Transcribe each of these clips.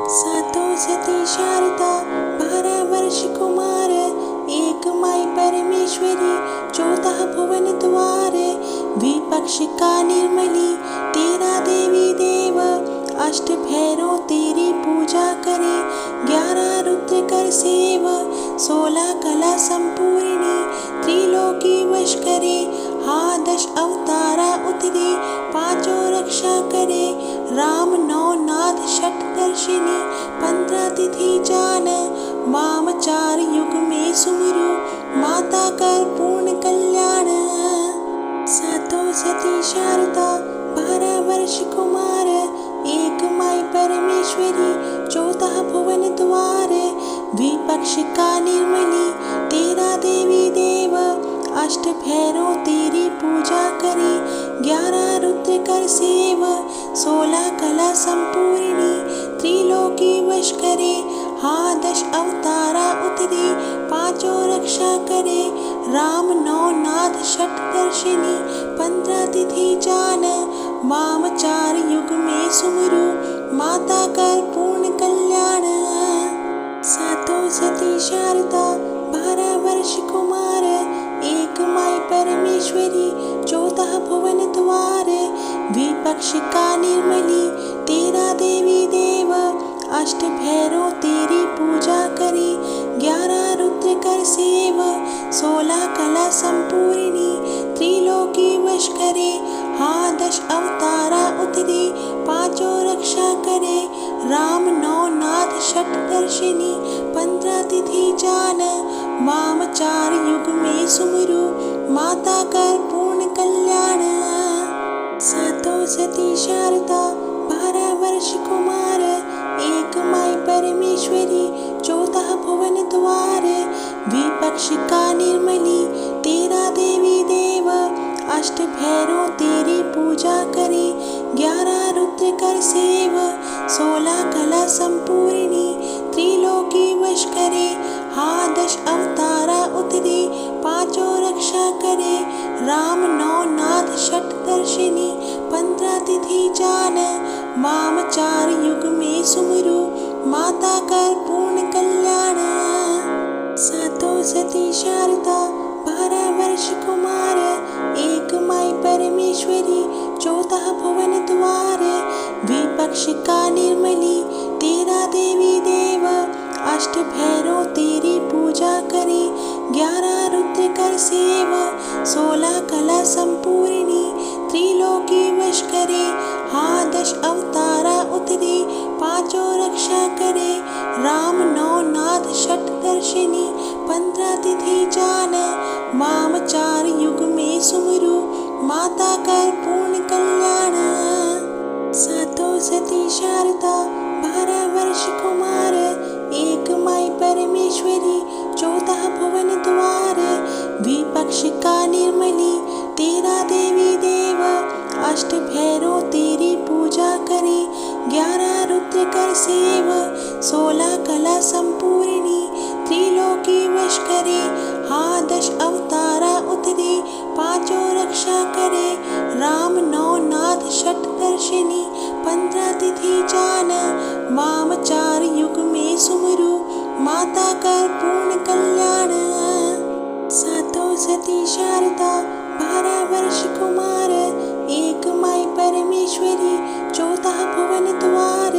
सातों सती शारदा 12 वर्ष कुमार, एक माई परमेश्वरी 14 भुवन द्वार। विपक्ष का निर्मली 13 देवी देव, अष्ट भैरव तेरी पूजा करे। 11 रुद्र कर सेव, 16 कला संपूर्णी त्रिलोकी वश करे। हाँ 10 अवतारा उतरे, 5 रक्षा करे। राम 9 नाथ षट दर्शिनी 15 तिथि जान। वाम 4 युग में सुमरु, माता कर पूर्ण कल्याण। सातों सती शारदा 12 वर्ष कुमार, एक माई परमेश्वरी 14 भुवन द्वार। विपक्ष का निर्मली 13 देवी देव, अष्ट भैरव तेरी पूजा करे। 11 रुद्र कर सेव, 16 कला संपूर्णी त्रिलोकी वश करे। हाँ 10 अवतारा उतरे, 5 रक्षा करे। राम 9 नाथ षट दर्शिनी 15 तिथि जान। वाम 4 युग में सुमरु, माता कर पूर्ण कल्याण। सातों सती शारदा 12 वर्ष कुमार, एक माई परमेश्वरी 14 भुवन द्वार। विपक्ष का निर्मली 13 देवी देव, अष्ट भैरव तेरी पूजा करे। 11 रुद्र कर सेव, 16 कला संपूर्णी त्रिलोकी वश करे। हाँ 10 अवतारा उतरे, 5 रक्षा करे। राम 9 नाथ षट दर्शिनी 15 तिथि जान। वाम 4 युग में सुमरु, माता कर पूर्ण कल्याण। सातों सती शारदा 12 वर्ष कुमार, एक माई परमेश्वरी 14 भुवन द्वार। विपक्ष का निर्मली 13 देवी देव, अष्ट भैरव तेरी पूजा करे। 11 रुद्र कर सेव, 16 कला संपूर्णी त्रिलोकी वश करे। हाँ 10 अवतारा उतरे, 5 रक्षा करे। राम 9 नाथ षट दर्शिनी 15 तिथि जान। वाम 4 युग में सुमरु, माता कर पूर्ण कल्याण। सातों सती शारदा 12 वर्ष कुमार, एक माई परमेश्वरी 14 भुवन द्वार। विपक्ष का निर्मली 13 देवी देव, अष्ट भैरव तेरी पूजा करे। 11 रुद्र कर सेव, 16 कला संपूर्णी त्रिलोकी वश करे। हाँ 10 अवतारा उतरे, 5 रक्षा करे। राम 9 नाथ षट दर्शिनी 15 तिथि जान। वाम 4 युग में सुमरु, माता कर पूर्ण कल्याण। सातों सती शारदा 12 वर्ष कुमार, एक माई परमेश्वरी 14 भुवन द्वार। विपक्ष का निर्मली 13 देवी देव, अष्ट भैरव तेरी पूजा करे। 11 रुद्र कर सेव, 16 कला संपूर्णी त्रिलोकी वश करे। हाँ 10 अवतारा उतरे, 5 रक्षा करे। राम 9 नाथ षट दर्शिनी 15 तिथि जान। वाम 4 युग में सुमरु, माता कर पूर्ण कल्याण। सातों सती शारदा 12 वर्ष कुमार, एक माई परमेश्वरी 14 भुवन द्वार।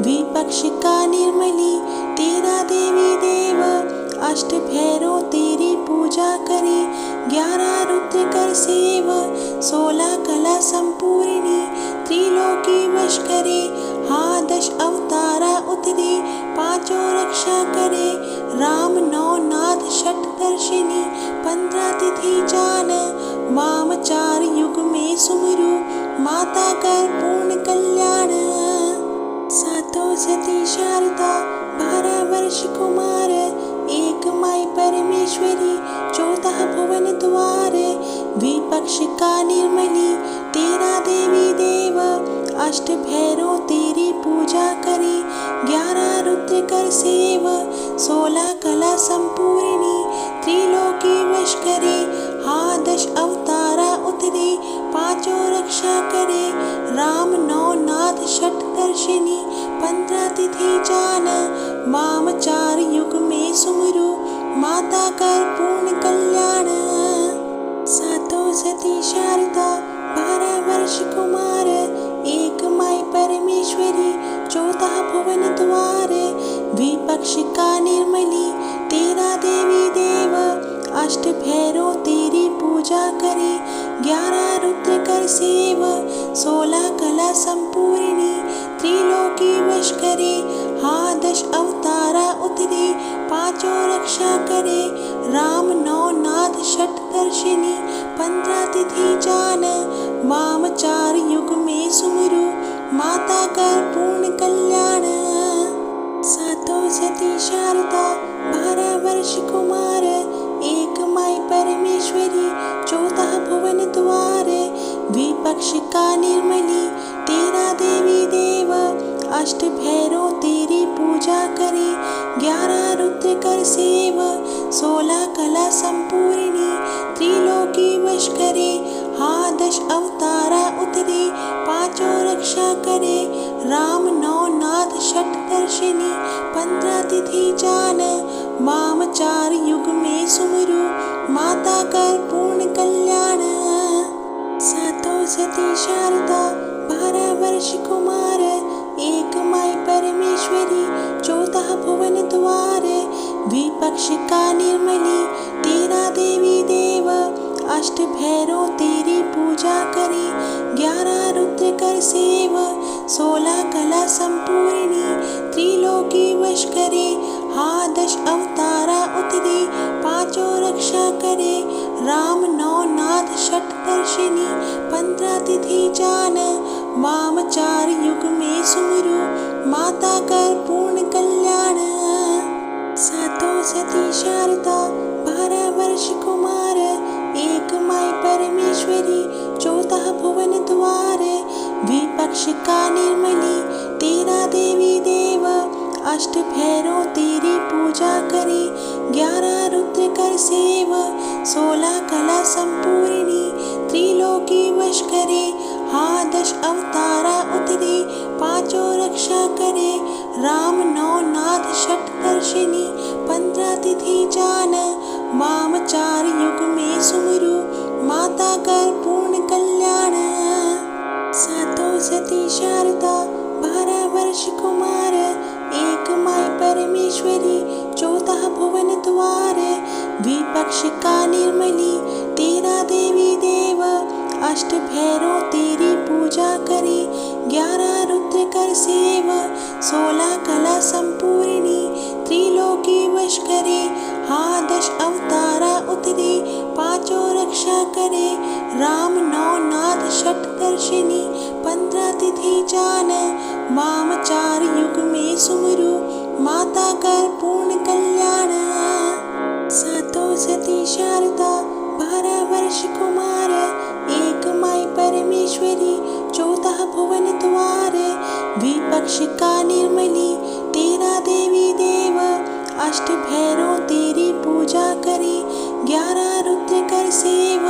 विपक्ष का निर्मली 13 देवी देव, अष्ट भैरव तेरी पूजा करे। 11 रुद्र कर सेव, 16 कला संपूर्णी त्रिलोकी वश करे। हाँ 10 अवतारा उतरे, 5 रक्षा करे। राम 9 नाथ षट दर्शिनी 15 तिथि जान। वाम 4 युग में सुमरु, माता कर पूर्ण कल्याण। सातों सती शारदा 12 वर्ष कुमार, एक माई परमेश्वरी 14 भुवन द्वार। विपक्ष का निर्मली 13 देवी देव, अष्ट भैरव तेरी पूजा करे। 11 रुद्र कर सेव, 16 कला संपूर्णी त्रिलोकी वश करे। हाँ 10 अवतारा उतरे, 5 रक्षा करे। राम 9 नाथ षट दर्शिनी 15 तिथि जान माम 4 युग में सुमरु माता कर पूर्ण कल्याण। सातों सती शारदा 12 वर्ष कुमार एक माई परमेश्वरी 14 भुवन द्वार विपक्ष का निर्मली 13 देवी देव अष्ट भैरव तेरी पूजा करे 11 रुद्र कर सेव 16 कला संपूर्णी त्रिलोकी वश करे हाँ 10 अवतारा उतरे पांचों रक्षा करे राम 9 नाथ षट दर्शिनी 15 तिथि जान माम 4 युग में सुमरु माता कर पूर्ण कल्याण। सातों सती शारदा 12 वर्ष कुमार एक माई परमेश्वरी 14 भुवन द्वार विपक्ष का निर्मली 13 देवी देव अष्ट भैरव तेरी पूजा करे 11 रुद्र कर सेव 16 कला संपूर्णी त्रिलोकी वश करे हाँ 10 अवतारा उतरे पांचों रक्षा करे राम 9 नाथ षट दर्शिनी 15 तिथि जान माम 4 युग में सुमरु माता कर पूर्ण कल्याण। सातों सती शारदा 12 वर्ष कुमार एक माई परमेश्वरी 14 भुवन द्वार विपक्ष का निर्मली 13 देवी देव अष्ट भैरव तेरी पूजा करे 11 रुद्र कर सेव 16 कला संपूर्णी त्रिलोकी वश करे हाँ 10 अवतारा उतरे पांचों रक्षा करे राम 9 नाथ षट दर्शिनी 15 तिथि जान माम 4 युग में सुमरु माता कर पूर्ण कल्याण। सातों सती शारदा 12 वर्ष कुमार एक माई परमेश्वरी 14 भुवन द्वार विपक्ष का निर्मली 13 देवी देव अष्ट भैरव तेरी पूजा करे 11 रुद्र कर सेव 16 कला संपूर्णी त्रिलोकी वश करे हाँ 10 अवतारा उतरे पांचों रक्षा करे राम 9 नाथ षट दर्शिनी 15 तिथि जान माम 4 युग में सुमरु माता कर पूर्ण कल्याण। सातों सती शारदा 12 वर्ष कुमार एक माई परमेश्वरी 14 भुवन द्वार विपक्ष का निर्मली 13 देवी देव अष्ट भैरव तेरी पूजा करे 11 रुद्र कर सेव 16 कला संपूर्णी त्रिलोकी वश करे हाँ 10 अवतारा उतरे पांचों रक्षा करे राम 9 नाथ षट दर्शिनी 15 तिथि जान माम 4 युग में सुमरु माता कर पूर्ण कल्याण। सातों सती शारदा 12 वर्ष कुमार एक माई परमेश्वरी 14 भुवन द्वार विपक्ष का निर्मली 13 देवी देव अष्ट भैरव तेरी पूजा करे 11 रुद्र कर सेव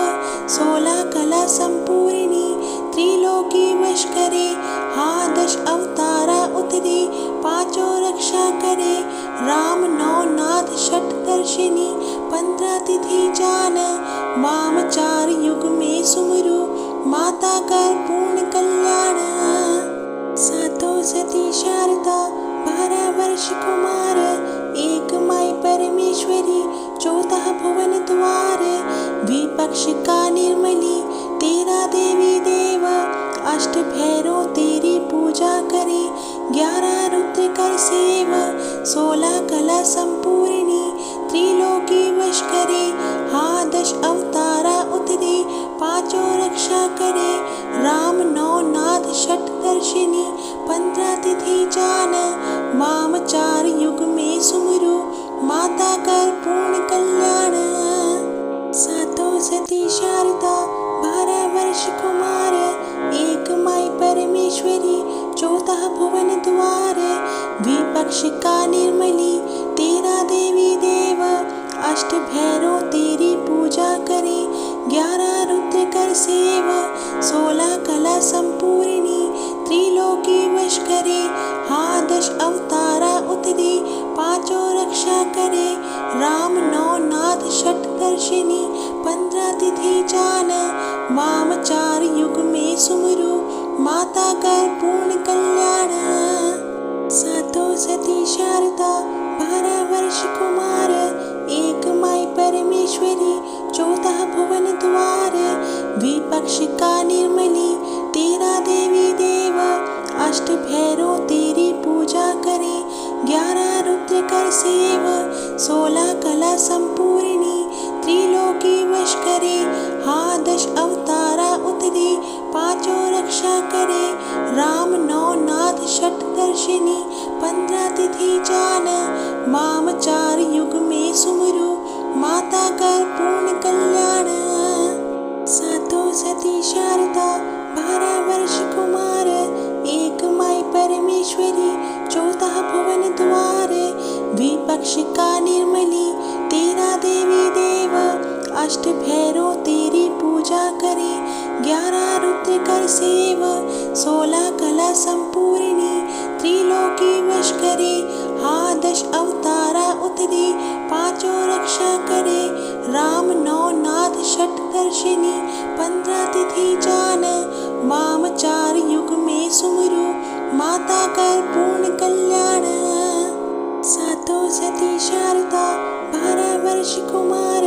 16 कला संपूर्णी त्रिलोकी वश करे हाँ 10 अवतारा उतरे पांचों रक्षा करे राम 9 नाथ षट दर्शिनी 15 तिथि जान माम 4 युग में सुमरु माता कर पूर्ण कल्याण। सातों सती शारदा 12 वर्ष कुमार एक माई परमेश्वरी 14 भुवन द्वार विपक्ष का निर्मली 13 देवी देव अष्ट भैरव तेरी पूजा करे 11 रुद्र कर सेव 16 कला संपूर्णी त्रिलोकी वश करे हाँ 10 अवतारा उतरे पांचों रक्षा करे राम 9 नाथ षट दर्शिनी 15 तिथि जान माम 4 युग में सुमरु माता कर पूर्ण कल्याण। सातों सती शारदा 12 वर्ष कुमार एक माई परमेश्वरी 14 भुवन द्वार विपक्ष का निर्मली 13 देवी देव अष्ट भैरव तेरी पूजा करे 11 रुद्र कर सेव 16 कला संपूर्णी त्रिलोकी वश करे हाँ षट दर्शिनी 15 तिथि जान वामचार युग में सुमरु माता कर पूर्ण कल्याण। सातों सती शारदा 12 वर्ष कुमार एक माई परमेश्वरी 14 भुवन द्वार विपक्ष का निर्मली 13 देवी देव अष्ट भैरव तेरी पूजा करे 11 रुद्र कर सेव 16 कला संपूर्णी त्रिलोकी वश करे हाँ 10 अवतारा उतरी 5 रक्षा करे राम 9 नाथ षट दर्शिनी 15 तिथि जान वामचार युग में सुमरु माता कर पूर्ण कल्याण। सातों सती शारदा 12 वर्ष कुमार एक माई परमेश्वरी 14 भुवन द्वार विपक्ष का निर्मली 13 देवी देव अष्ट भैरव तेरी पूजा करे 11 रुद्र कर सेव 16 कला संपूर्णी त्रिलोकी वश करे हाँ 10 अवतारा उतरी 5 रक्षा करे राम 9 नाथ षट दर्शिनी 15 तिथि जान वामचार युग में सुमरु माता कर पूर्ण कल्याण। सातों सती शारदा 12 वर्ष कुमार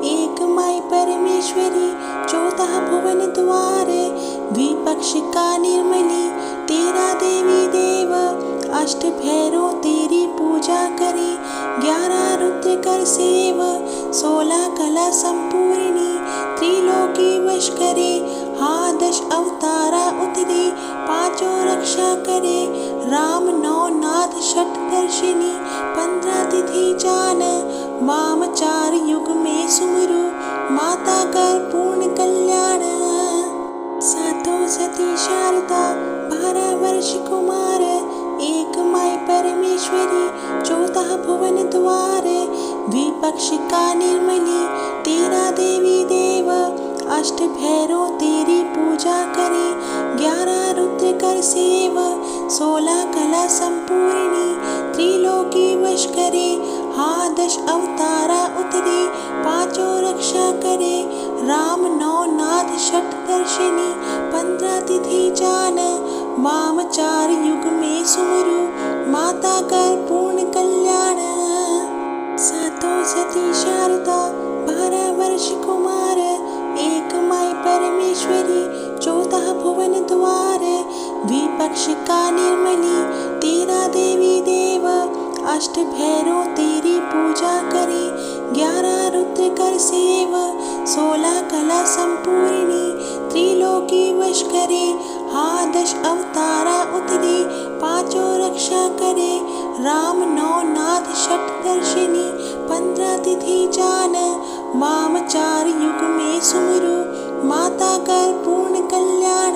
एक माई परमेश्वरी 14 भुवन द्वार विपक्ष का निर्मली 13 देवी देव अष्ट भैरव तेरी पूजा करे 11 रुद्र कर सेव 16 कला संपूर्णी त्रिलोकी वश करे हाँ 10 अवतारा उतरी 5 रक्षा करे राम 9 नाथ षट दर्शिनी 15 तिथि जान वामचार युग में सुमरु माता कर पूर्ण कल्याण। सातों सती शारदा 12 वर्ष कुमार एक माई परमेश्वरी 14 भुवन द्वार विपक्ष का निर्मली 13 देवी देव अष्ट भैरव तेरी पूजा करे 11 रुद्र कर सेव 16 कला संपूर्णी त्रिलोकी वश करे हाँ 10 अवतारा उतरी 5 रक्षा करे राम 9 नाथ षट दर्शिनी 15 तिथि जान वामचार युग में सुमरु माता कर पूर्ण कल्याण। सातों सती शारदा 12 वर्ष कुमार एक माई परमेश्वरी 14 भुवन द्वार विपक्ष का निर्मली 13 देवी देव अष्ट भैरव तेरी पूजा करे 11 रुद्र कर सेव 16 कला संपूर्णी त्रिलोकी वश करे हाँ 10 अवतारा उतरी 5 रक्षा करे राम 9 नाथ षट दर्शिनी 15 तिथि जान वामचार युग में सुमरु माता कर पूर्ण कल्याण।